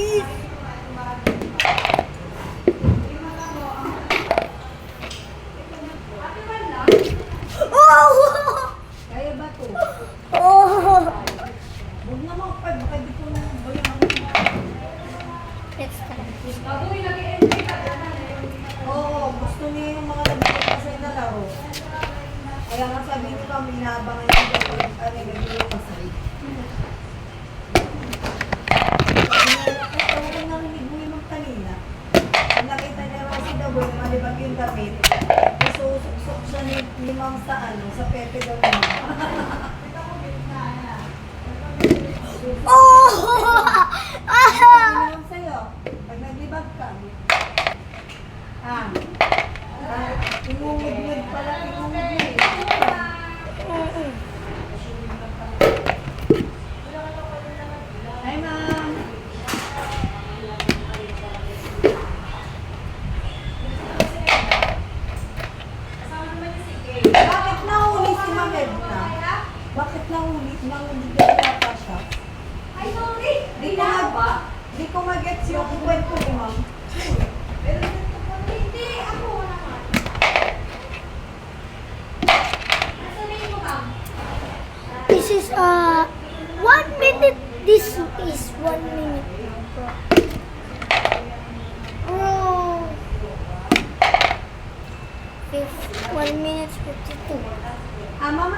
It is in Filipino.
please. Oh! Kaya ba to? Oh! Huwag na mga pwede ko na ba yung It's time. Oo, gusto niya yung mga nagpapasay na laro. Kaya nga sabi niyo kami, inaabangan niyo yung nagagawin pasay. Kasi ako narinig mo yung kanina. Ang nakita niya raw si Daboy, malibag yung damit. So, suksok siya ni Ma'am sa sa Pepe daw niya. Oh! Sabi naman sa'yo, pag naglibag ka, ingungud-ngud pala, ingungud-ngud. Hi, Ma'am. Bakit nahuli si Ma'am Edna? Bakit nahuli? Nahuli ka yata siya? Ay, sorry. Di ko mag-gets yung kwento ni Ma'am. Hindi, ako naman. Nasa rin mo, ma'am? This is 1 minute. This is 1 minute. Oh. 1 minute 52. Ma'am